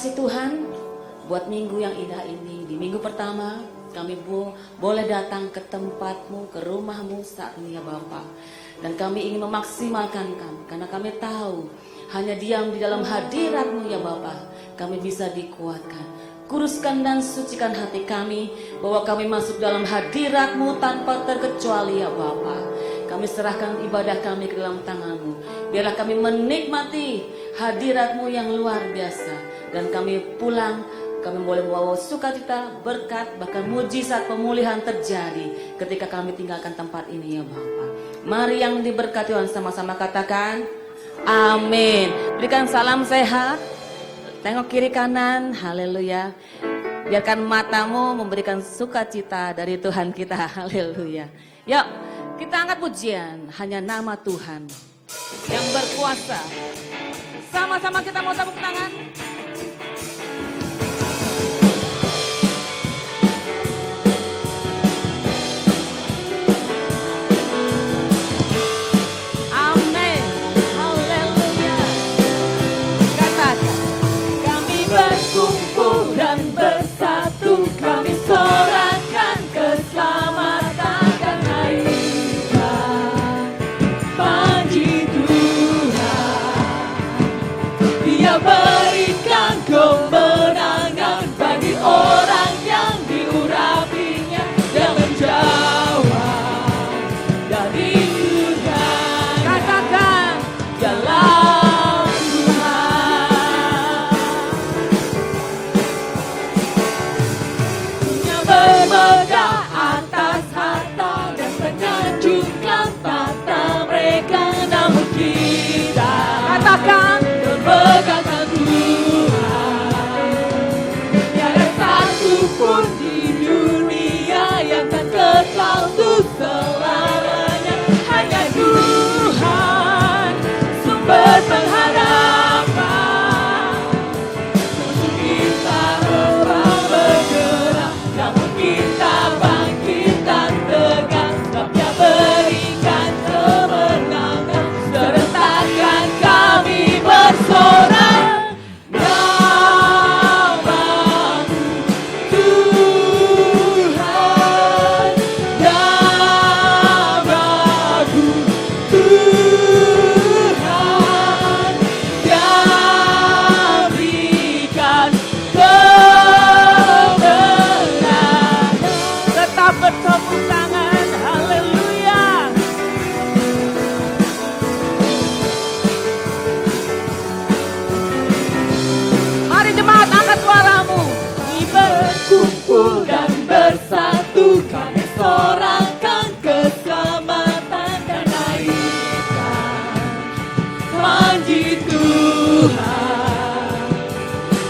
kasih Tuhan buat minggu yang indah ini. Di minggu pertama kami boleh datang ke tempatmu, ke rumahmu saat ini ya Bapa. Dan kami ingin memaksimalkan kami, karena kami tahu hanya diam di dalam hadiratmu ya Bapa, kami bisa dikuatkan. Kuruskan dan sucikan hati kami, bahwa kami masuk dalam hadiratmu tanpa terkecuali ya Bapa. Kami serahkan ibadah kami ke dalam tanganmu. Biarlah kami menikmati hadiratmu yang luar biasa. Dan kami pulang, kami boleh membawa sukacita, berkat, bahkan mujizat pemulihan terjadi ketika kami tinggalkan tempat ini ya Bapa. Mari yang diberkati Tuhan sama-sama katakan amin. Berikan salam sehat. Tengok kiri kanan, haleluya. Biarkan matamu memberikan sukacita dari Tuhan kita, haleluya. Yuk, kita angkat pujian, hanya nama Tuhan yang berkuasa. Sama-sama kita mau tepuk tangan. Amin, haleluya. Katakan, kami berkumpul dan bersatu, kami sorakan keselamatan dan hikmat. Puji Tuhan, Dia berikan kemenangan bagi orang yang diurapinya. Dia menjawab dari surga. Katakan, jalan Tuhan. Dia bermegah atas harta dan menyanjungkan tata mereka. Namun kita katakan, bermegahkan Tuhan. Tiada satu pun di dunia yang tak kekal untuk selamanya. Hanya Tuhan, sumber pengharapan. Musuh kita rebah bergerak, namun kita bangkit dan tegar. Sebab Dia berikan kemenangan, sertakan kami bersorak. Bertepuk tangan, haleluya. Mari jemaat, angkat suaramu. Berkumpul dan bersatu, kami sorakan keselamatan dan hikmat. Puji Tuhan,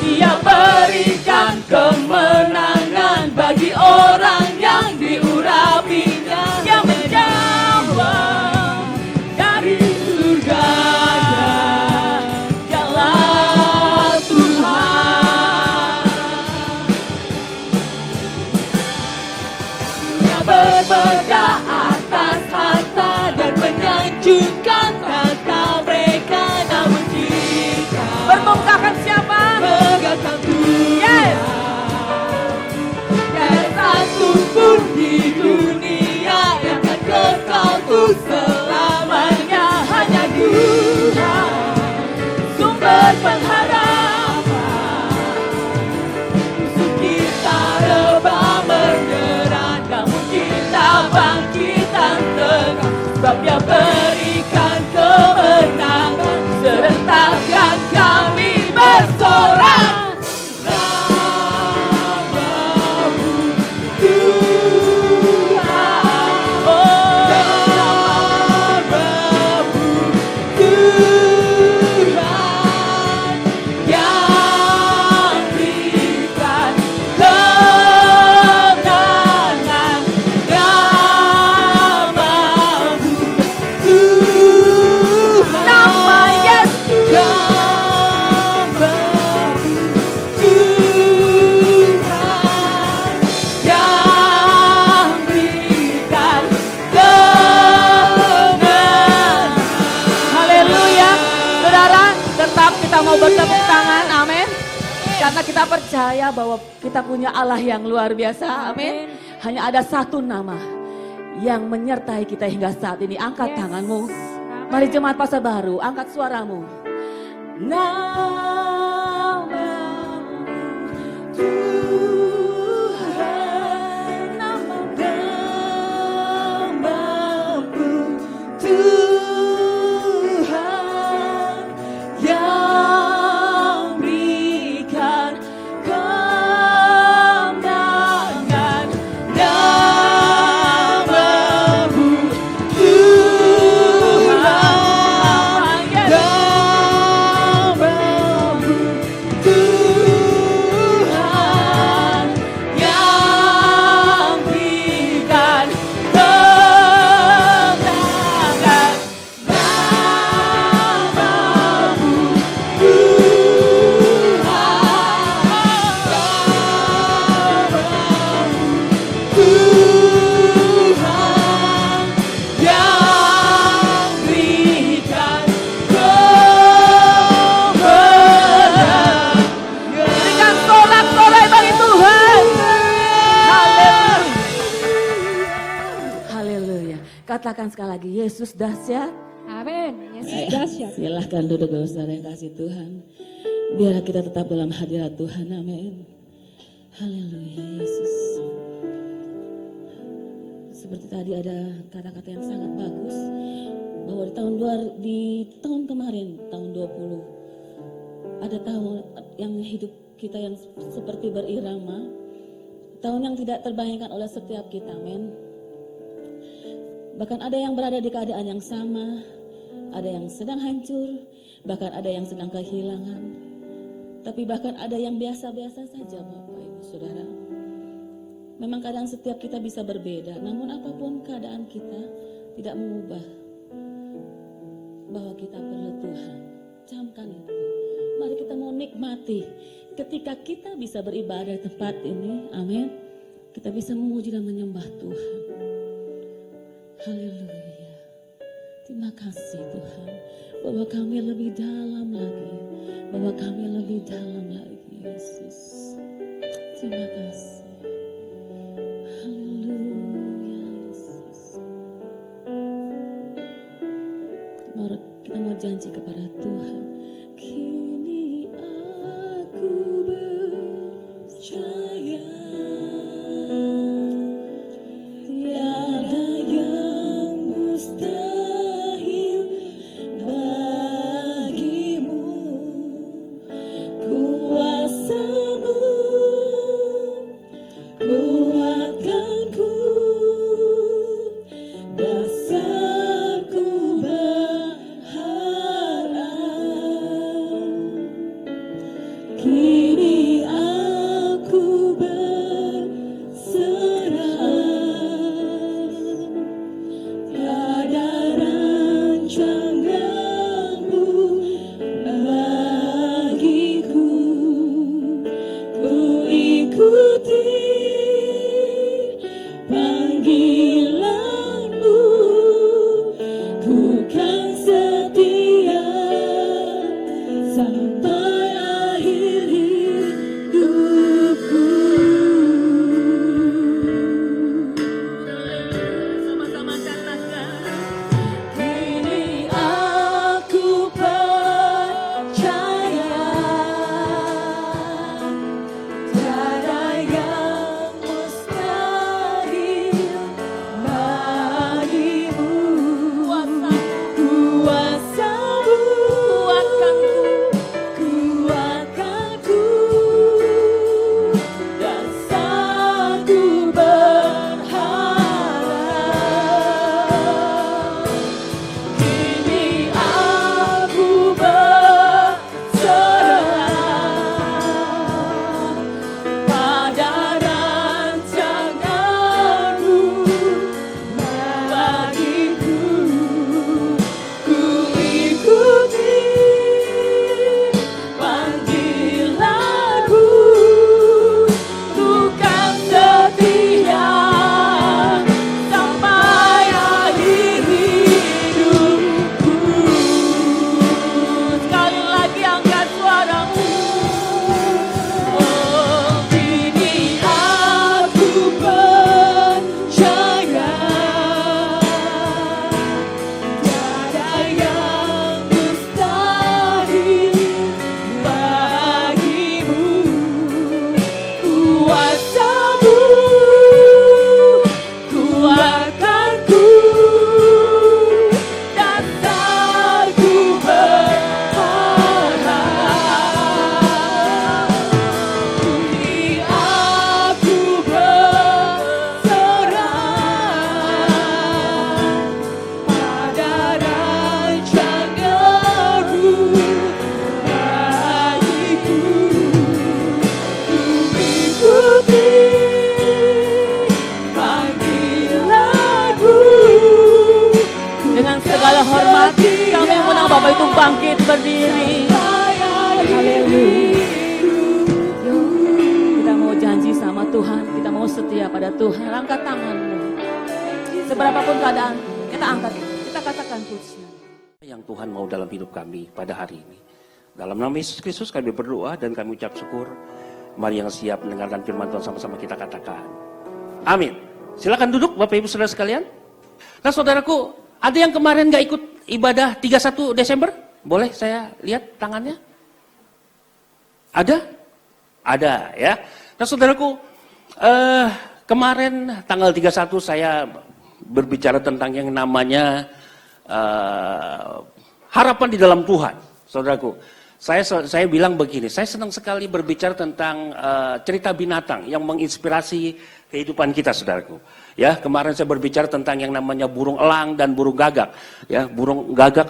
Dia berikan kemenangan bagi orang yang diurapinya. Dia menjawab dari surganya, jalan Tuhan. Dia bermegah atas harta dan menyanjungkan tata mereka. Namun kita bermegahkan siapa? Megahkan Tuhan. Yes. Tiada satu pun di dunia yang akan kekal untuk selamanya. Hanya Tuhan, sumber pengharapan. Musuh kita rebah bergerak, namun kita bangkit dan tegar. Sebab Dia berikan kemenangan, sertakan kami bersorak. Tuhan Karena kita percaya bahwa kita punya Allah yang luar biasa. Amin. Hanya ada satu nama yang menyertai kita hingga saat ini. Angkat tanganmu. Mari jemaat Pasar Baru, angkat suaramu. Namamu Tuhan, namamu Tuhan yang berikan kemenangan. Namamu Tuhan, namamu Tuhan yang berikan kemenangan. Namamu Tuhan yang berikan kemenangan. Berikan sorak-sorai bagi Tuhan. Haleluya. Haleluya. Katakan sekali lagi, Yesus dahsyat. Amin. Yesus dahsyat. Silahkan duduk saudara yang kasih Tuhan. Biar kita tetap dalam hadirat Tuhan. Amin. Haleluya Yesus. Seperti tadi ada kata-kata yang sangat bagus. Bahwa di tahun kemarin, tahun 20. Ada tahun yang hidup kita yang seperti berirama. Tahun yang tidak terbayangkan oleh setiap kita. Amin. Bahkan ada yang berada di keadaan yang sama. Ada yang sedang hancur. Bahkan ada yang sedang kehilangan. Tapi bahkan ada yang biasa-biasa saja Bapak Ibu Saudara. Memang keadaan setiap kita bisa berbeda. Namun apapun keadaan kita tidak mengubah bahwa kita perlu Tuhan. Camkan itu. Mari kita mau nikmati ketika kita bisa beribadah di tempat ini. Amin. Kita bisa memuji dan menyembah Tuhan. Haleluya. Terima kasih Tuhan. Bahwa kami lebih dalam lagi. Bahwa kami lebih dalam lagi Yesus. Terima kasih. Haleluya Yesus. Kita mau janji kepada Tuhan. Kini aku percaya tiada yang mustahil bagimu. Kuasamu kuatkanku, dasarku berharap. Bapak itu bangkit berdiri. Haleluya. Kita mau janji sama Tuhan, kita mau setia pada Tuhan. Angkat tanganmu. Seberapapun keadaan, kita angkat, kita katakan pujian. Yang Tuhan mau dalam hidup kami pada hari ini. Dalam nama Yesus Kristus kami berdoa dan kami ucap syukur. Mari yang siap mendengarkan firman Tuhan sama-sama kita katakan. Amin. Silakan duduk Bapak Ibu Saudara sekalian. Nah saudaraku, ada yang kemarin gak ikut ibadah 31 Desember? Boleh saya lihat tangannya? Ada? Ada ya. Nah saudaraku, kemarin tanggal 31 saya berbicara tentang yang namanya harapan di dalam Tuhan. Saudaraku, saya bilang begini, saya senang sekali berbicara tentang cerita binatang yang menginspirasi kehidupan kita, saudaraku. Ya, kemarin saya berbicara tentang yang namanya burung elang dan burung gagak. Ya, burung gagak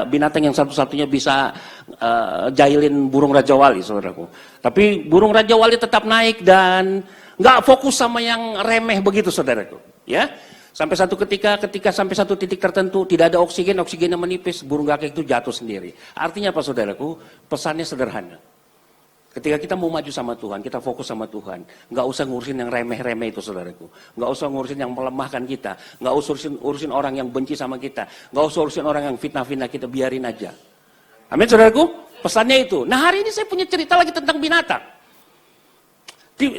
binatang yang satu-satunya bisa jahilin burung Raja Wali, saudaraku. Tapi burung Raja Wali tetap naik dan nggak fokus sama yang remeh begitu, saudaraku. Ya. Sampai satu ketika sampai satu titik tertentu tidak ada oksigennya menipis, burung gagak itu jatuh sendiri. Artinya apa saudaraku? Pesannya sederhana. Ketika kita mau maju sama Tuhan, kita fokus sama Tuhan. Nggak usah ngurusin yang remeh-remeh itu saudaraku. Nggak usah ngurusin yang melemahkan kita. Nggak usah urusin orang yang benci sama kita. Nggak usah urusin orang yang fitnah-fitnah kita, biarin aja. Amin saudaraku? Pesannya itu. Nah hari ini saya punya cerita lagi tentang binatang.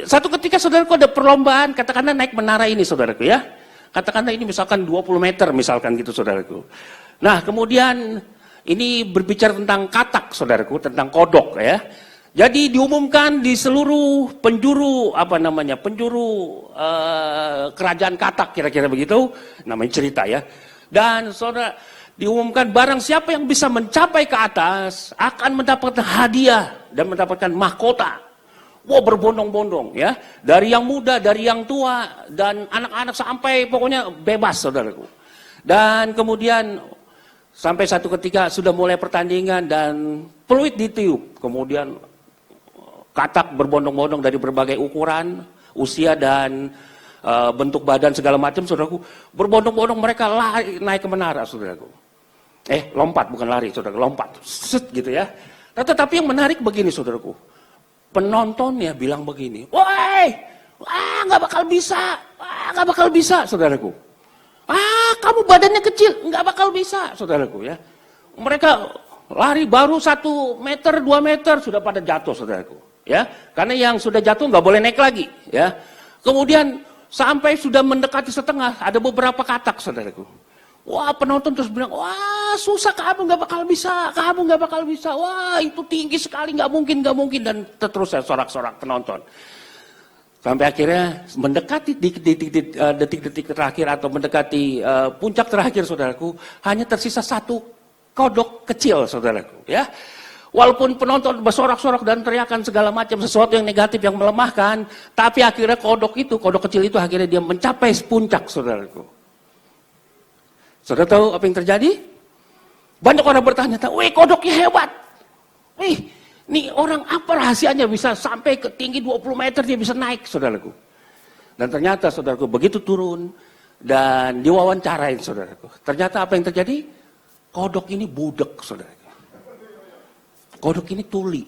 Satu ketika saudaraku ada perlombaan, katakanlah naik menara ini saudaraku ya. Katakanlah ini misalkan 20 meter misalkan gitu saudaraku. Nah kemudian ini berbicara tentang katak saudaraku, tentang kodok ya. Jadi diumumkan di seluruh penjuru kerajaan katak kira-kira begitu, namanya cerita ya. Dan saudara diumumkan barang siapa yang bisa mencapai ke atas akan mendapatkan hadiah dan mendapatkan mahkota. Wah berbondong-bondong ya, dari yang muda, dari yang tua, dan anak-anak sampai pokoknya bebas saudaraku. Dan kemudian sampai satu ketika sudah mulai pertandingan dan peluit ditiup. Kemudian katak berbondong-bondong dari berbagai ukuran, usia dan bentuk badan segala macam saudaraku. Berbondong-bondong mereka lari naik ke menara saudaraku. Lompat bukan lari saudaraku, lompat. Set gitu ya. Nah, tetapi yang menarik begini saudaraku. Penontonnya bilang begini, wah nggak bakal bisa, saudaraku. Kamu badannya kecil, nggak bakal bisa, saudaraku ya. Mereka lari baru 1 meter, 2 meter sudah pada jatuh, saudaraku. Ya, karena yang sudah jatuh nggak boleh naik lagi, ya. Kemudian sampai sudah mendekati setengah, ada beberapa katak, saudaraku. Wah penonton terus bilang, wah susah kamu nggak bakal bisa, wah itu tinggi sekali nggak mungkin dan terus sorak-sorak penonton. Sampai akhirnya mendekati detik-detik terakhir atau mendekati puncak terakhir saudaraku, hanya tersisa 1 kodok kecil saudaraku ya. Walaupun penonton bersorak-sorak dan teriakan segala macam sesuatu yang negatif yang melemahkan, tapi akhirnya kodok kecil itu akhirnya dia mencapai puncak saudaraku. Saudara tahu apa yang terjadi? Banyak orang bertanya, wih kodoknya hebat. Nih orang apa rahasianya bisa sampai ke tinggi 20 meter dia bisa naik saudaraku. Dan ternyata saudaraku begitu turun dan diwawancarain saudaraku. Ternyata apa yang terjadi? Kodok ini budek saudaraku. Kodok ini tuli.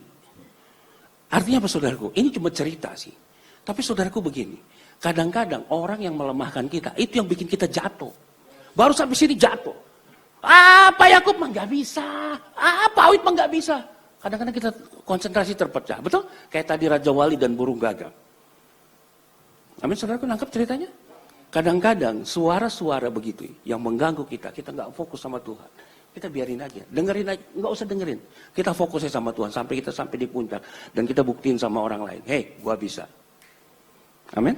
Artinya apa saudaraku? Ini cuma cerita sih. Tapi saudaraku begini, kadang-kadang orang yang melemahkan kita, itu yang bikin kita jatuh. Baru sampai sini jatuh. Pak Yakub mah nggak bisa. Pak Awit mah nggak bisa. Kadang-kadang kita konsentrasi terpecah. Betul? Kayak tadi Raja Wali dan burung gagak. Amin, saudaraku nangkap ceritanya? Kadang-kadang suara-suara begitu yang mengganggu kita nggak fokus sama Tuhan. Kita biarin aja, dengerin aja, nggak usah dengerin. Kita fokusnya sama Tuhan sampai kita sampai di puncak dan kita buktiin sama orang lain. Hei, gua bisa. Amin.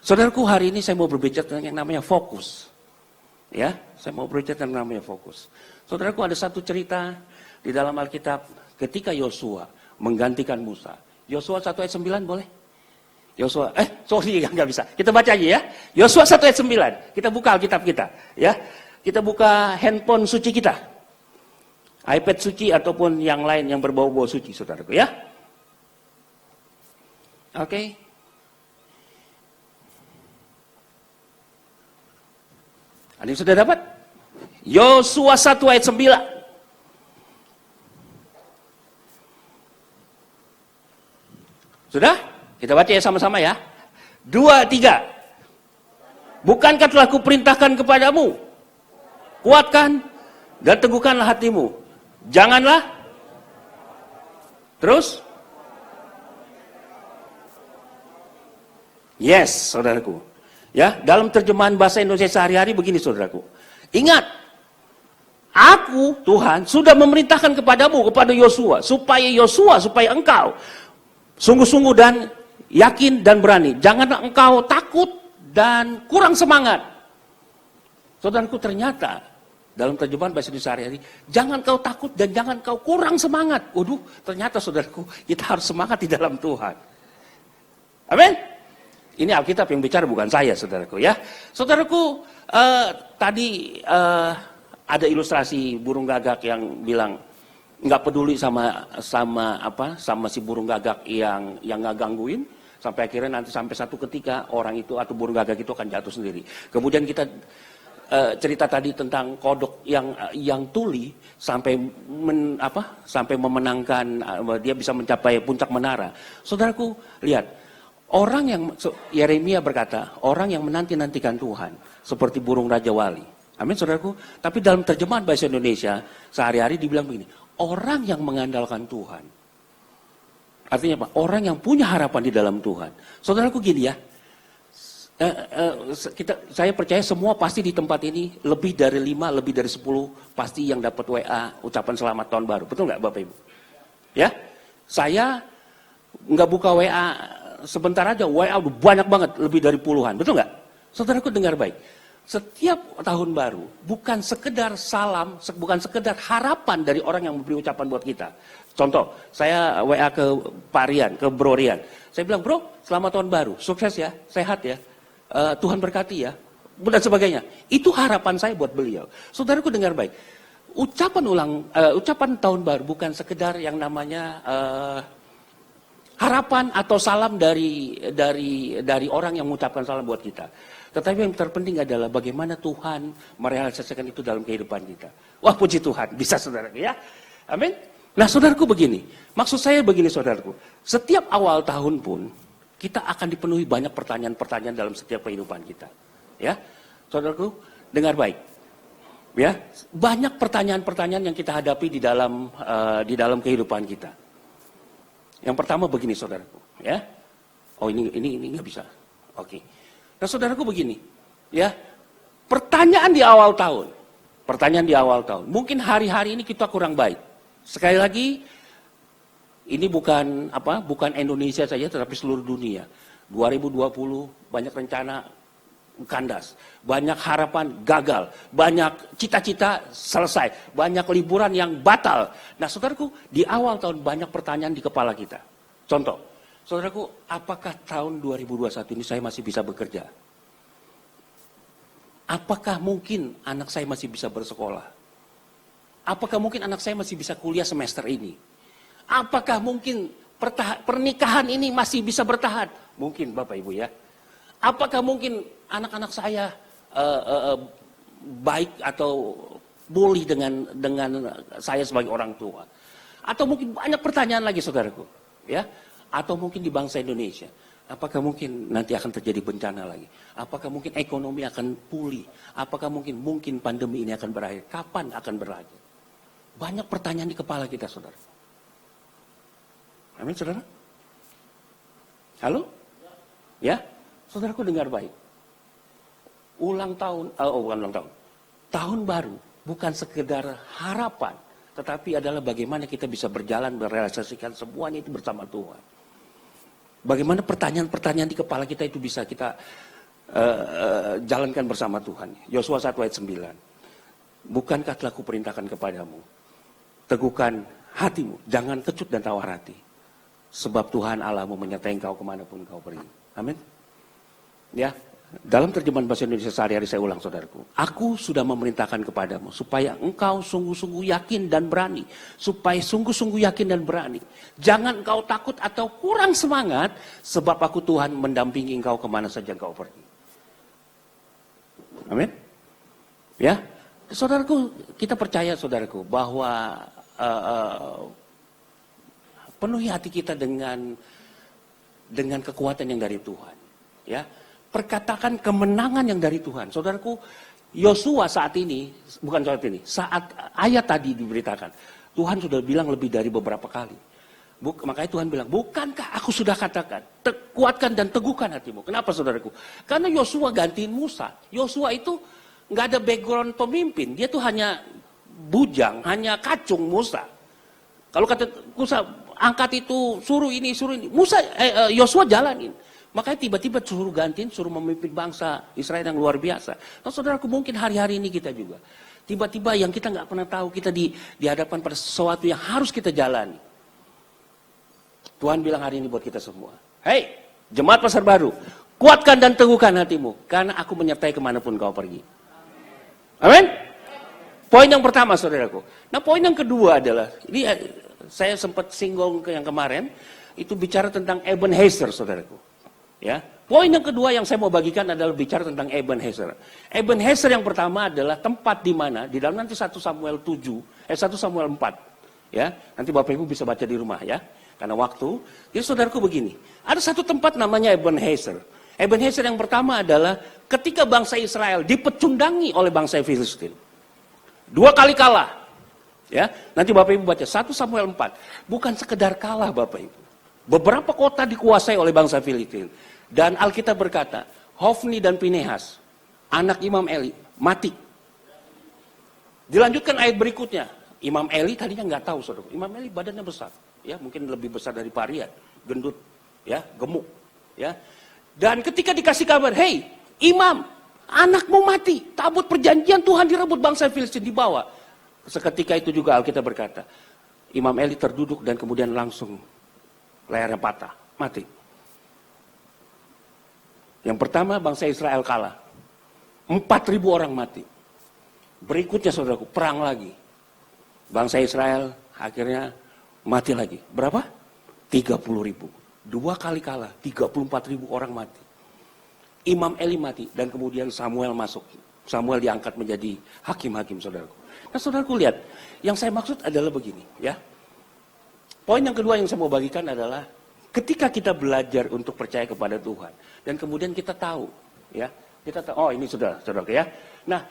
Saudaraku, hari ini saya mau berbicara tentang yang namanya fokus. Ya, saya mau berbicara tentang yang namanya fokus. Saudaraku, ada satu cerita di dalam Alkitab ketika Yosua menggantikan Musa. Yosua 1 ayat 9 boleh? Yosua, nggak bisa. Kita baca aja ya. Yosua 1 ayat 9. Kita buka Alkitab kita, ya. Kita buka handphone suci kita. iPad suci ataupun yang lain yang berbau-bau suci, saudaraku ya. Oke. Ada yang sudah dapat? Yosua 1 ayat 9. Sudah? Kita baca ya sama-sama ya. 2, 3. Bukankah telah kuperintahkan kepadamu? Kuatkan dan teguhkanlah hatimu. Janganlah. Terus? Yes, saudaraku. Ya, dalam terjemahan bahasa Indonesia sehari-hari begini, saudaraku. Ingat, aku Tuhan sudah memerintahkan kepadamu, kepada Yosua, supaya engkau sungguh-sungguh dan yakin dan berani. Janganlah engkau takut dan kurang semangat. Saudaraku, ternyata dalam terjemahan bahasa Indonesia sehari-hari, jangan kau takut dan jangan kau kurang semangat. Waduh, ternyata saudaraku, kita harus semangat di dalam Tuhan. Amin. Ini Alkitab yang bicara, bukan saya, saudaraku ya. Saudaraku, tadi ada ilustrasi burung gagak yang bilang nggak peduli sama si burung gagak yang nggak gangguin, sampai akhirnya nanti sampai satu ketika orang itu atau burung gagak itu akan jatuh sendiri. Kemudian kita cerita tadi tentang kodok yang tuli sampai memenangkan, dia bisa mencapai puncak menara. Saudaraku, lihat. Yeremia berkata, orang yang menanti-nantikan Tuhan seperti burung Raja Wali. Amin, saudaraku. Tapi dalam terjemahan bahasa Indonesia sehari-hari dibilang begini, orang yang mengandalkan Tuhan. Artinya apa? Orang yang punya harapan di dalam Tuhan. Saudaraku, gini ya, saya percaya semua pasti di tempat ini lebih dari 5, lebih dari 10 pasti yang dapat WA ucapan selamat tahun baru. Betul nggak Bapak Ibu? Ya, saya nggak buka WA sebentar aja, WA udah banyak banget, lebih dari puluhan. Betul nggak? Saudaraku, dengar baik. Setiap tahun baru bukan sekedar salam, bukan sekedar harapan dari orang yang memberi ucapan buat kita. Contoh, saya WA ke Pak Rian, ke Bro Rian. Saya bilang, bro, selamat tahun baru, sukses ya, sehat ya, Tuhan berkati ya, dan sebagainya. Itu harapan saya buat beliau. Saudaraku, dengar baik. Ucapan tahun baru bukan sekedar yang namanya harapan atau salam dari orang yang mengucapkan salam buat kita. Tetapi yang terpenting adalah bagaimana Tuhan merealisasikan itu dalam kehidupan kita. Wah, puji Tuhan, bisa saudaraku ya. Amin. Nah, saudaraku, begini. Maksud saya begini, saudaraku. Setiap awal tahun pun kita akan dipenuhi banyak pertanyaan-pertanyaan dalam setiap kehidupan kita. Ya. Saudaraku, dengar baik. Ya, banyak pertanyaan-pertanyaan yang kita hadapi di dalam kehidupan kita. Yang pertama begini, saudaraku, ya. Oh, ini nggak bisa. Oke. Nah, saudaraku, begini, ya. Pertanyaan di awal tahun. Mungkin hari-hari ini kita kurang baik. Sekali lagi, ini bukan Indonesia saja, tetapi seluruh dunia. 2020 banyak rencana kandas, banyak harapan gagal, banyak cita-cita selesai, banyak liburan yang batal. Nah, saudaraku, di awal tahun banyak pertanyaan di kepala kita. Contoh, saudaraku, apakah tahun 2021 ini saya masih bisa bekerja? Apakah mungkin anak saya masih bisa bersekolah? Apakah mungkin anak saya masih bisa kuliah semester ini? Apakah mungkin pernikahan ini masih bisa bertahan? Mungkin, Bapak Ibu ya. Apakah mungkin anak-anak saya baik atau bully dengan saya sebagai orang tua? Atau mungkin banyak pertanyaan lagi, saudaraku, ya? Atau mungkin di bangsa Indonesia, apakah mungkin nanti akan terjadi bencana lagi? Apakah mungkin ekonomi akan pulih? Apakah mungkin pandemi ini akan berakhir? Kapan akan berakhir? Banyak pertanyaan di kepala kita, saudara. Amin, saudara? Halo? Ya? Saudaraku, dengar baik. Bukan ulang tahun. Tahun baru bukan sekedar harapan, tetapi adalah bagaimana kita bisa berjalan, merealisasikan semuanya itu bersama Tuhan. Bagaimana pertanyaan-pertanyaan di kepala kita itu bisa kita jalankan bersama Tuhan. Yosua 1 ayat 9. Bukankah telah kuperintahkan kepadamu, teguhkan hatimu, jangan kecut dan tawar hati. Sebab Tuhan Allahmu menyertai engkau kemanapun engkau pergi. Amin. Ya, dalam terjemahan bahasa Indonesia sehari-hari saya ulang, saudaraku. Aku sudah memerintahkan kepadamu supaya engkau sungguh-sungguh yakin dan berani. Supaya sungguh-sungguh yakin dan berani. Jangan engkau takut atau kurang semangat, sebab aku Tuhan mendampingi engkau kemana saja engkau pergi. Amin. Ya, Saudaraku, kita percaya saudaraku bahwa penuhi hati kita dengan kekuatan yang dari Tuhan. Ya, perkatakan kemenangan yang dari Tuhan. Saudaraku, Yosua saat ayat tadi diberitakan, Tuhan sudah bilang lebih dari beberapa kali. Makanya Tuhan bilang, bukankah aku sudah katakan, kuatkan dan teguhkan hatimu. Kenapa saudaraku? Karena Yosua gantiin Musa. Yosua itu nggak ada background pemimpin, dia tuh hanya bujang, hanya kacung Musa. Kalau kata Musa, angkat itu, suruh ini, Yosua jalanin. Makanya tiba-tiba suruh gantiin, suruh memimpin bangsa Israel yang luar biasa. Nah saudaraku, mungkin hari-hari ini kita juga. Tiba-tiba yang kita nggak pernah tahu, kita dihadapkan pada sesuatu yang harus kita jalani. Tuhan bilang hari ini buat kita semua. Hei, jemaat Pasar Baru, kuatkan dan teguhkan hatimu, karena aku menyertai kemanapun kau pergi. Amin? Poin yang pertama saudaraku. Nah poin yang kedua adalah, ini saya sempat singgung yang kemarin, itu bicara tentang Ebenezer saudaraku. Ya, poin yang kedua yang saya mau bagikan adalah bicara tentang Ebenezer. Ebenezer yang pertama adalah tempat di mana, di dalam nanti 1 Samuel 4, ya, nanti Bapak Ibu bisa baca di rumah ya, karena waktu. Jadi saudaraku begini, ada satu tempat namanya Ebenezer. Ebenezer yang pertama adalah ketika bangsa Israel dipecundangi oleh bangsa Filistin. 2 kali kalah. Ya, nanti Bapak Ibu baca 1 Samuel 4. Bukan sekedar kalah Bapak Ibu. Beberapa kota dikuasai oleh bangsa Filistin. Dan Alkitab berkata, Hofni dan Pinehas, anak Imam Eli, mati. Dilanjutkan ayat berikutnya. Imam Eli tadinya nggak tahu saudara. Imam Eli badannya besar. Ya, mungkin lebih besar dari Parian. Gendut. Ya, gemuk. Ya. Dan ketika dikasih kabar, hei imam, anakmu mati. Tabut perjanjian Tuhan direbut bangsa Filistin dibawa. Seketika itu juga Alkitab berkata, Imam Eli terduduk dan kemudian langsung lehernya patah, mati. Yang pertama bangsa Israel kalah. 4.000 orang mati. Berikutnya saudaraku, perang lagi. Bangsa Israel akhirnya mati lagi. Berapa? 30.000. 2 kali kalah, 34.000 orang mati. Imam Eli mati dan kemudian Samuel masuk. Samuel diangkat menjadi hakim-hakim saudaraku. Nah saudaraku lihat, yang saya maksud adalah begini ya. Poin yang kedua yang saya mau bagikan adalah ketika kita belajar untuk percaya kepada Tuhan dan kemudian kita tahu ya, kita tahu, oh ini saudaraku ya. Nah,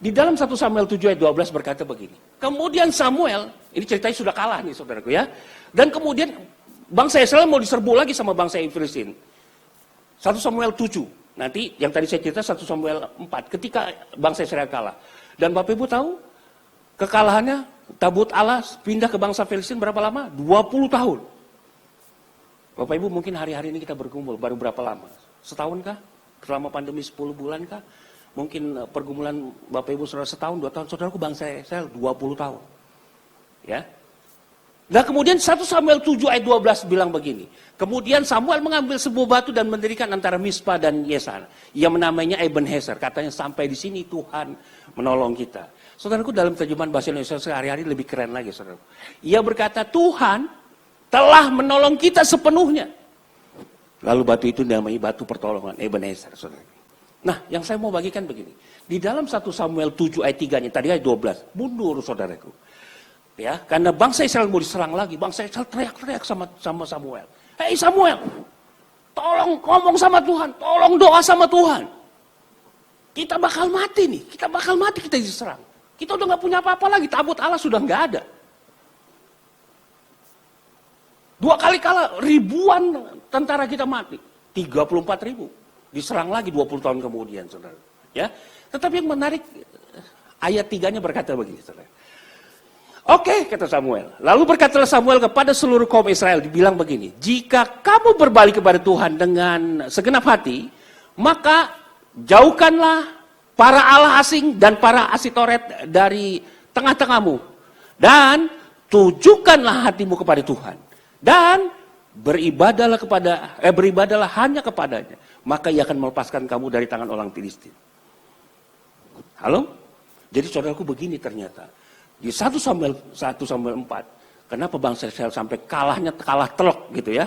di dalam 1 Samuel 7 ayat 12 berkata begini. Kemudian Samuel, ini ceritanya sudah kalah nih saudaraku ya. Dan kemudian bangsa Israel mau diserbu lagi sama bangsa Filistin. 1 Samuel 7. Nanti yang tadi saya cerita 1 Samuel 4. Ketika bangsa Israel kalah. Dan Bapak Ibu tahu kekalahannya tabut Allah pindah ke bangsa Filistin berapa lama? 20 tahun. Bapak Ibu mungkin hari-hari ini kita berkumpul baru berapa lama? Setahun kah? Selama pandemi 10 bulan kah? Mungkin pergumulan Bapak Ibu saudara setahun, 2 tahun. Saudaraku bangsa Israel 20 tahun. Ya. Nah kemudian 1 Samuel 7 ayat 12 bilang begini. Kemudian Samuel mengambil sebuah batu dan mendirikan antara Mispa dan Yesan. Ia menamainya Ebenezer. Katanya sampai di sini Tuhan menolong kita. Saudaraku dalam terjemahan bahasa Indonesia sehari-hari lebih keren lagi saudaraku. Ia berkata Tuhan telah menolong kita sepenuhnya. Lalu batu itu dinamai batu pertolongan Ebenezer saudaraku. Nah yang saya mau bagikan begini. Di dalam 1 Samuel 7 ayat 3-nya tadi ayat 12. Mundur saudaraku. Ya, karena bangsa Israel mau diserang lagi, bangsa Israel teriak-teriak sama Samuel. Hei Samuel, tolong ngomong sama Tuhan, tolong doa sama Tuhan. Kita bakal mati nih, kita diserang. Kita udah nggak punya apa-apa lagi, tabut Allah sudah nggak ada. 2 kali kalah, ribuan tentara kita mati, 34.000. Diserang lagi 20 tahun kemudian, saudara. Ya, tetapi yang menarik ayat 3-nya berkata begini, saudara. Oke, kata Samuel. Lalu berkatalah Samuel kepada seluruh kaum Israel, dibilang begini, jika kamu berbalik kepada Tuhan dengan segenap hati, maka jauhkanlah para Allah asing dan para asitoret dari tengah-tengahmu. Dan tujukanlah hatimu kepada Tuhan. Dan beribadahlah hanya kepadanya. Maka ia akan melepaskan kamu dari tangan orang Filistin. Halo? Jadi saudaraku begini ternyata. Di 1 Samuel 4, kenapa bangsa Israel sampai kalah telok gitu ya?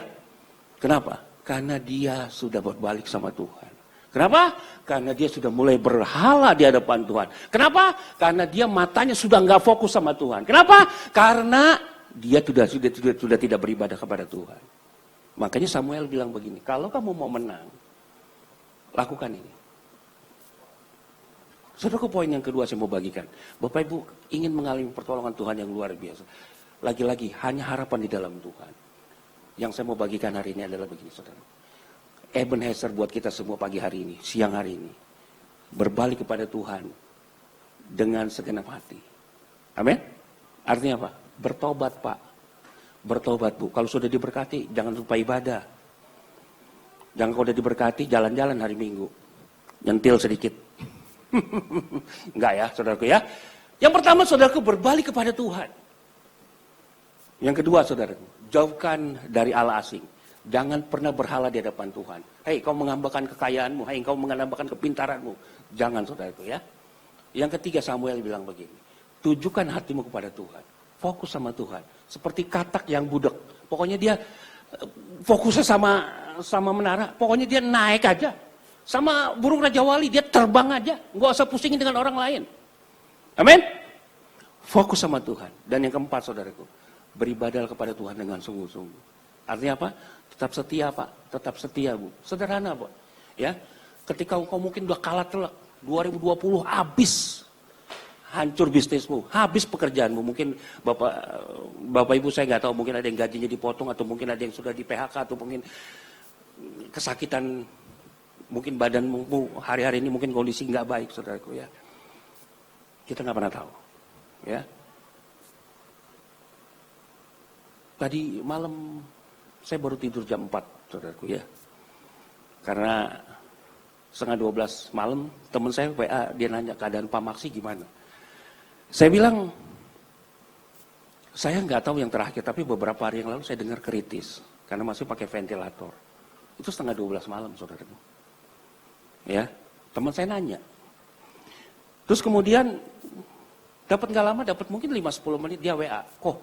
Kenapa? Karena dia sudah berbalik sama Tuhan. Kenapa? Karena dia sudah mulai berhala di hadapan Tuhan. Kenapa? Karena dia matanya sudah nggak fokus sama Tuhan. Kenapa? Karena dia sudah tidak beribadah kepada Tuhan. Makanya Samuel bilang begini, kalau kamu mau menang, lakukan ini. Saudaraku, poin yang kedua saya mau bagikan. Bapak Ibu ingin mengalami pertolongan Tuhan yang luar biasa. Lagi-lagi, hanya harapan di dalam Tuhan. Yang saya mau bagikan hari ini adalah begini, saudara. Ebenezer buat kita semua pagi hari ini, siang hari ini. Berbalik kepada Tuhan dengan segenap hati. Amin? Artinya apa? Bertobat, Pak. Bertobat, Bu. Kalau sudah diberkati, jangan lupa ibadah. Jangan kalau sudah diberkati, jalan-jalan hari Minggu. Nyentil sedikit. Enggak ya, saudaraku ya. Yang pertama, saudaraku, berbalik kepada Tuhan. Yang kedua, saudaraku, jauhkan dari Allah asing. Jangan pernah berhala di hadapan Tuhan. Hei, kau mengambakan kekayaanmu. Hei, kau mengambakan kepintaranmu. Jangan, saudaraku ya. Yang ketiga, Samuel bilang begini. Tujukan hatimu kepada Tuhan. Fokus sama Tuhan. Seperti katak yang budak. Pokoknya dia fokusnya sama menara. Pokoknya dia naik aja. Sama burung Raja Wali, dia terbang aja. Nggak usah pusingin dengan orang lain. Amin? Fokus sama Tuhan. Dan yang keempat, saudaraku. Beribadah kepada Tuhan dengan sungguh-sungguh. Artinya apa? Tetap setia, Pak. Tetap setia, Bu. Sederhana, Pak. Ya. Ketika engkau mungkin udah kalah telak. 2020 habis. Hancur bisnismu. Habis pekerjaanmu. Mungkin Bapak Ibu saya nggak tahu. Mungkin ada yang gajinya dipotong. Atau mungkin ada yang sudah di PHK. Atau mungkin kesakitan. Mungkin badanmu hari-hari ini mungkin kondisi nggak baik, saudaraku ya. Kita nggak pernah tahu. Ya. Tadi malam saya baru tidur jam 4, saudaraku ya. Karena 11:30 malam, teman saya WA, dia nanya keadaan Pak Maksi gimana. Saya bilang, saya nggak tahu yang terakhir, tapi beberapa hari yang lalu saya dengar kritis. Karena masih pakai ventilator. Itu 11:30 malam, saudaraku. Ya, teman saya nanya. Terus kemudian, dapat nggak lama, dapat mungkin 5-10 menit, dia WA. Kok,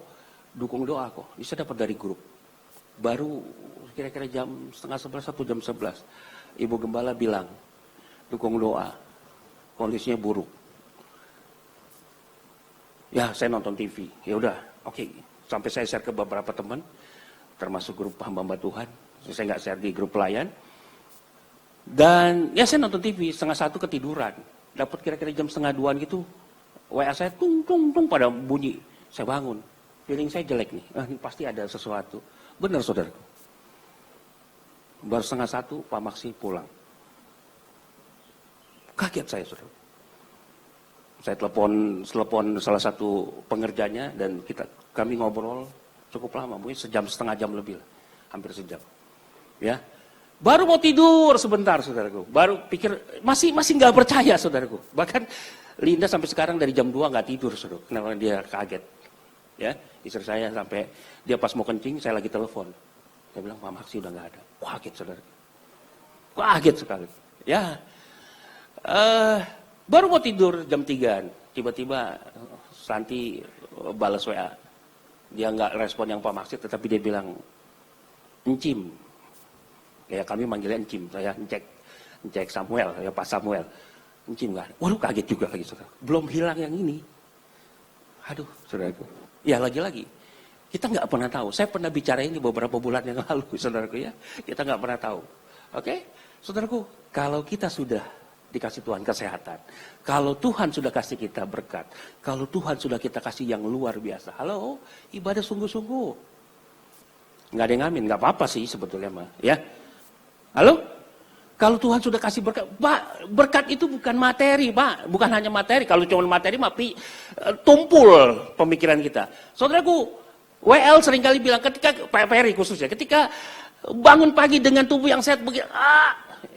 dukung doa kok. Bisa dapat dari grup. Baru kira-kira jam 10:30 atau jam 11. Ibu Gembala bilang, dukung doa. Kondisinya buruk. Ya, saya nonton TV. Ya udah, oke. Sampai saya share ke beberapa teman, termasuk grup hamba Tuhan. Saya nggak share di grup pelayan. Dan ya saya nonton TV, 1:30 ketiduran. Dapat kira-kira jam 1:30 gitu. WA saya tung pada bunyi. Saya bangun. Feeling saya jelek nih. Ini pasti ada sesuatu. Benar, saudaraku. Baru 1:30 Pak Maksi pulang. Kaget saya, saudara. Saya telepon salah satu pengerjanya dan kami ngobrol cukup lama, mungkin sejam setengah jam lebih lah. Hampir sejam. Ya. Baru mau tidur sebentar, saudaraku. Baru pikir masih nggak percaya, saudaraku. Bahkan Linda sampai sekarang dari jam 2 nggak tidur, saudara. Kenapa dia kaget? Ya, istri saya sampai dia pas mau kencing, saya lagi telepon. Saya bilang Pak Maksi udah nggak ada. Kaget, saudara. Kaget sekali. Ya, baru mau tidur jam 3, tiba-tiba Santi balas WA. Dia nggak respon yang Pak Maksi, tetapi dia bilang encim. Ya kami manggilnya encim. Saya ngecek Samuel, ya Pak Samuel. Encim nggak ada. Waduh, kaget juga lagi, saudara. Belum hilang yang ini. Aduh, saudaraku. Ya lagi-lagi, kita nggak pernah tahu. Saya pernah bicara ini beberapa bulan yang lalu, saudaraku ya. Kita nggak pernah tahu. Oke, saudaraku, kalau kita sudah dikasih Tuhan kesehatan, kalau Tuhan sudah kasih kita berkat, kalau Tuhan sudah kita kasih yang luar biasa, halo, ibadah sungguh-sungguh. Nggak ada yang ngamin, nggak apa-apa sih sebetulnya mah, ya. Halo? Kalau Tuhan sudah kasih berkat, Pak, berkat itu bukan materi, Pak. Bukan hanya materi. Kalau cuma materi, tumpul pemikiran kita. Saudaraku, WL seringkali bilang, ketika, Pak Ferry khususnya, ketika bangun pagi dengan tubuh yang sehat,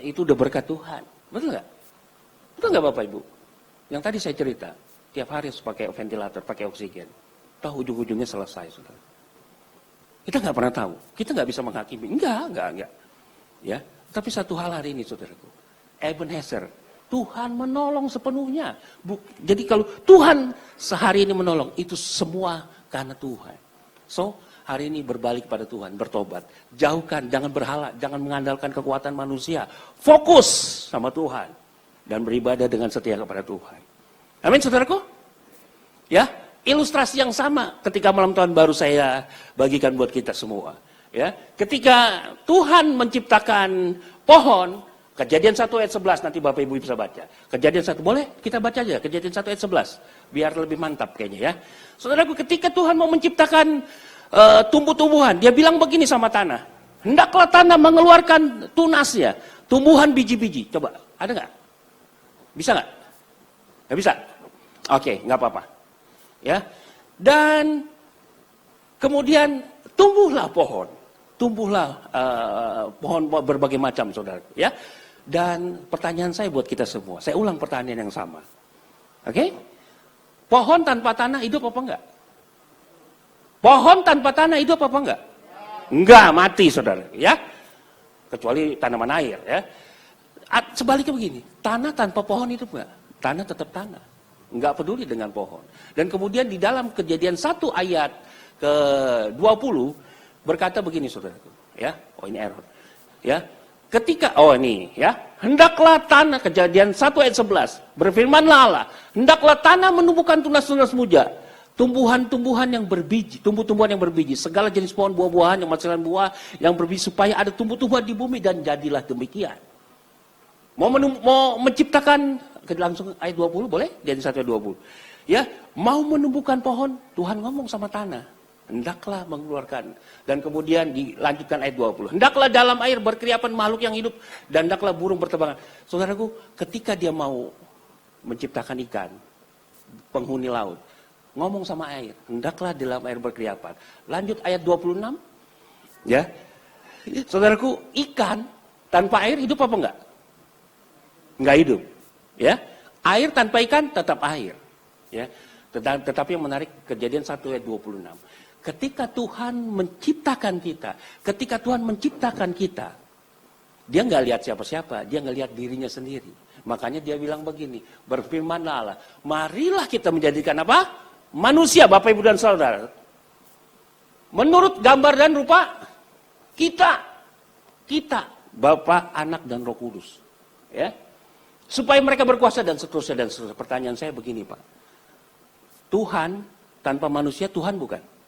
itu udah berkat Tuhan. Betul nggak? Betul nggak Bapak Ibu? Yang tadi saya cerita, tiap hari harus pakai ventilator, pakai oksigen. Tahu ujung-ujungnya selesai, saudara. Kita nggak pernah tahu. Kita nggak bisa menghakimi. Enggak. Ya. Tapi satu hal hari ini, saudaraku. Ebenezer, Tuhan menolong sepenuhnya. Jadi kalau Tuhan sehari ini menolong, itu semua karena Tuhan. So, hari ini berbalik pada Tuhan, bertobat. Jauhkan, jangan berhala, jangan mengandalkan kekuatan manusia. Fokus sama Tuhan dan beribadah dengan setia kepada Tuhan. Amin, saudaraku? Ya, ilustrasi yang sama ketika malam Tuhan baru saya bagikan buat kita semua. Ya, ketika Tuhan menciptakan pohon, Kejadian 1 ayat 11, nanti Bapak Ibu bisa baca. Kejadian 1, boleh kita baca aja, Kejadian 1 ayat 11. Biar lebih mantap kayaknya ya. Saudaraku, ketika Tuhan mau menciptakan tumbuh-tumbuhan, dia bilang begini sama tanah. Hendaklah tanah mengeluarkan tunasnya, tumbuhan biji-biji. Coba, ada nggak? Bisa nggak? Nggak bisa? Oke, nggak apa-apa. Ya, dan kemudian tumbuhlah pohon. Tumbuhlah pohon berbagai macam, saudaraku. Ya. Dan pertanyaan saya buat kita semua, saya ulang pertanyaan yang sama. Oke? Pohon tanpa tanah hidup apa enggak? Pohon tanpa tanah hidup apa enggak? Enggak, mati saudara. Ya? Kecuali tanaman air. Ya. Sebaliknya begini, tanah tanpa pohon hidup enggak? Tanah tetap tanah. Enggak peduli dengan pohon. Dan kemudian di dalam Kejadian 1 ayat ke-20 berkata begini saudaraku. Ya, oh ini error. Ya. Ketika, ini ya, hendaklah tanah, Kejadian 1 ayat 11, berfirmanlah Allah, hendaklah tanah menumbuhkan tunas-tunas muda, tumbuhan-tumbuhan yang berbiji, tumbuh-tumbuhan yang berbiji, segala jenis pohon buah-buahan yang menghasilkan buah yang berbiji, supaya ada tumbuh-tumbuhan di bumi, dan jadilah demikian. Mau menciptakan, langsung ayat 20 boleh? Jadi 1 ayat 20. Ya, mau menumbuhkan pohon, Tuhan ngomong sama tanah. Hendaklah mengeluarkan. Dan kemudian dilanjutkan ayat 20. Hendaklah dalam air berkeriapan makhluk yang hidup. Dan hendaklah burung berterbangan. Saudaraku, ketika dia mau menciptakan ikan, penghuni laut, ngomong sama air. Hendaklah dalam air berkeriapan. Lanjut ayat 26. Ya. Saudaraku, ikan tanpa air hidup apa enggak? Enggak hidup. Ya. Air tanpa ikan tetap air. Ya. Tetapi yang menarik, Kejadian 1 ayat 26. Ketika Tuhan menciptakan kita, dia nggak lihat siapa-siapa, dia nggak lihat dirinya sendiri. Makanya dia bilang begini, berfirmanlah Allah, marilah kita menjadikan apa? Manusia, Bapak Ibu dan Saudara. Menurut gambar dan rupa kita, Bapa, Anak dan Roh Kudus. Ya. Supaya mereka berkuasa dan seterusnya dan seterusnya. Pertanyaan saya begini, Pak. Tuhan tanpa manusia, Tuhan bukan?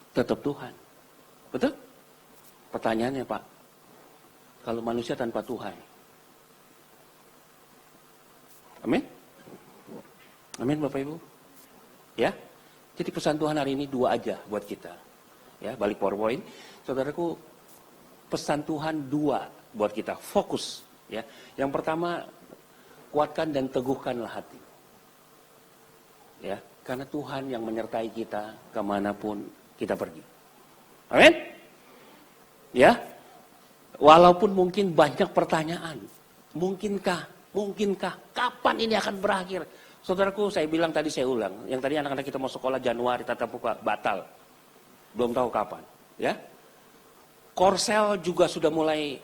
Tetap Tuhan. Betul? Pertanyaannya, Pak. Kalau manusia tanpa Tuhan. Amin? Amin, Bapak Ibu? Ya? Jadi pesan Tuhan hari ini 2 aja buat kita. Ya, balik PowerPoint. Saudaraku, pesan Tuhan 2 buat kita. Fokus. Ya. Yang pertama, kuatkan dan teguhkanlah hati. Ya, karena Tuhan yang menyertai kita kemanapun kita pergi. Amin? Ya, walaupun mungkin banyak pertanyaan, mungkinkah, kapan ini akan berakhir? Saudaraku, saya bilang tadi, saya ulang, yang tadi anak-anak kita mau sekolah Januari, tatap muka, batal, belum tahu kapan. Ya, Korsel juga sudah mulai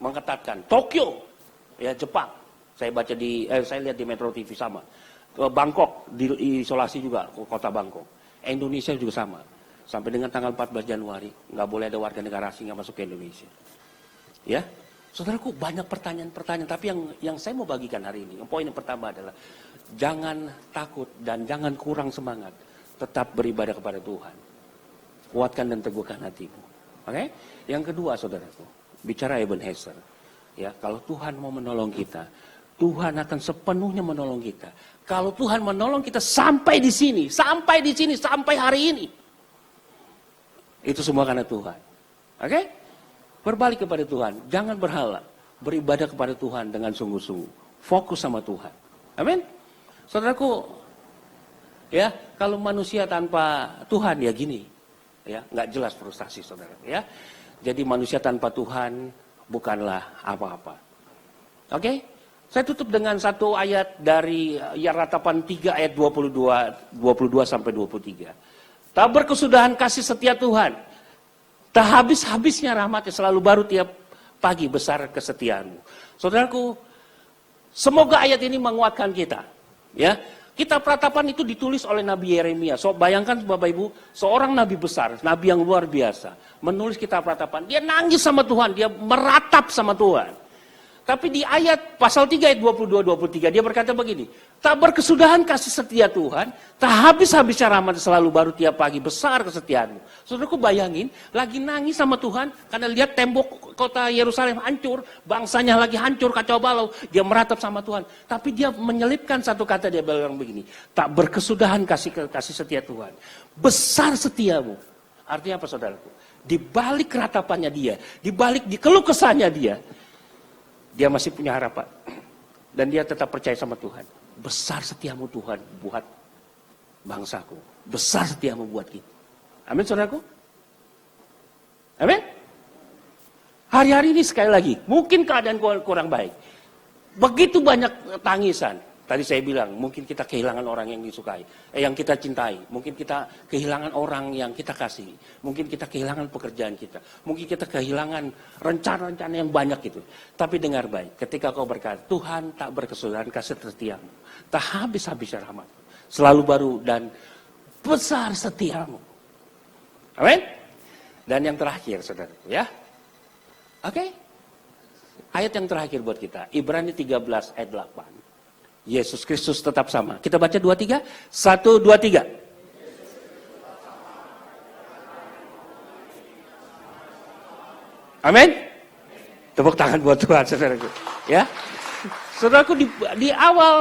mengetatkan. Tokyo, ya Jepang, saya baca saya lihat di Metro TV sama. Bangkok diisolasi juga, kota Bangkok. Indonesia juga sama. Sampai dengan tanggal 14 Januari, nggak boleh ada warga negara asing yang masuk ke Indonesia. Ya, saudaraku, banyak pertanyaan-pertanyaan. Tapi yang saya mau bagikan hari ini, poin yang pertama adalah jangan takut dan jangan kurang semangat. Tetap beribadah kepada Tuhan. Kuatkan dan teguhkan hatimu. Oke? Yang kedua, saudaraku, bicara Ebenezer. Ya, kalau Tuhan mau menolong kita, Tuhan akan sepenuhnya menolong kita. Kalau Tuhan menolong kita sampai di sini, sampai hari ini. Itu semua karena Tuhan. Oke? Berbalik kepada Tuhan. Jangan berhala. Beribadah kepada Tuhan dengan sungguh-sungguh. Fokus sama Tuhan. Amin? Saudaraku, ya, kalau manusia tanpa Tuhan, ya gini. Ya, nggak jelas frustasi, saudara. Ya. Jadi manusia tanpa Tuhan bukanlah apa-apa. Oke? Saya tutup dengan satu ayat dari Ratapan 3 ayat 22 sampai 23. Tak berkesudahan kasih setia Tuhan. Tak habis-habisnya rahmatnya, selalu baru tiap pagi, besar kesetiaanmu. Saudaraku, semoga ayat ini menguatkan kita. Ya, Kitab Ratapan itu ditulis oleh Nabi Yeremia. So, bayangkan Bapak Ibu, seorang nabi besar, nabi yang luar biasa, menulis kitab Ratapan. Dia nangis sama Tuhan, dia meratap sama Tuhan. Tapi di ayat pasal 3 ayat 22-23 dia berkata begini, tak berkesudahan kasih setia Tuhan, tak habis-habisnya rahmat selalu baru tiap pagi, besar kesetiaanmu. Saudaraku bayangin, lagi nangis sama Tuhan, karena lihat tembok kota Yerusalem hancur, bangsanya lagi hancur, kacau balau, dia meratap sama Tuhan. Tapi dia menyelipkan satu kata, dia bilang begini, tak berkesudahan kasih setia Tuhan, besar setiamu. Artinya apa saudaraku? Di balik ratapannya dia, di balik di keluh kesahnya dia masih punya harapan. Dan dia tetap percaya sama Tuhan. Besar setiamu Tuhan buat bangsaku. Besar setiamu buat kita. Amin saudaraku? Amin? Hari-hari ini sekali lagi, mungkin keadaan kurang baik. Begitu banyak tangisan. Tadi saya bilang, mungkin kita kehilangan orang yang disukai, yang kita cintai. Mungkin kita kehilangan orang yang kita kasih. Mungkin kita kehilangan pekerjaan kita. Mungkin kita kehilangan rencana-rencana yang banyak itu. Tapi dengar baik, ketika kau berkata, Tuhan tak berkesudahan kasih setiamu. Tak habis-habis rahmat. Selalu baru dan besar setiamu. Amin? Dan yang terakhir, saudaraku ya. Oke? Ayat yang terakhir buat kita, Ibrani 13 ayat 8. Yesus Kristus tetap sama. Kita baca 2-3. 1, 2, 3. Amin. Tepuk tangan buat Tuhan, saudaraku. Ya, saudaraku di awal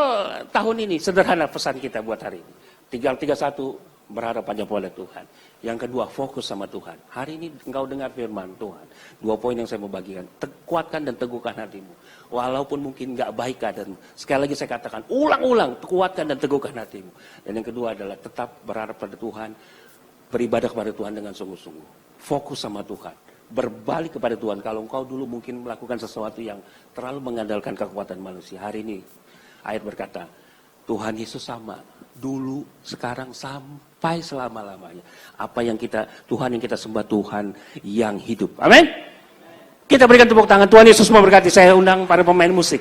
tahun ini sederhana pesan kita buat hari ini. Tinggal 31 berharap hanya pada Tuhan. Yang kedua, fokus sama Tuhan. Hari ini engkau dengar firman Tuhan. 2 poin yang saya mau bagikan. Kuatkan dan teguhkan hatimu. Walaupun mungkin nggak baik keadaanmu. Sekali lagi saya katakan, ulang-ulang, kuatkan dan teguhkan hatimu. Dan yang kedua adalah tetap berharap pada Tuhan. Beribadah kepada Tuhan dengan sungguh-sungguh. Fokus sama Tuhan. Berbalik kepada Tuhan. Kalau engkau dulu mungkin melakukan sesuatu yang terlalu mengandalkan kekuatan manusia. Hari ini ayat berkata, Tuhan Yesus sama. Dulu, sekarang, sampai selama-lamanya. Apa yang Tuhan yang kita sembah, Tuhan yang hidup. Amin. Kita berikan tepuk tangan. Tuhan Yesus memberkati. Saya undang para pemain musik.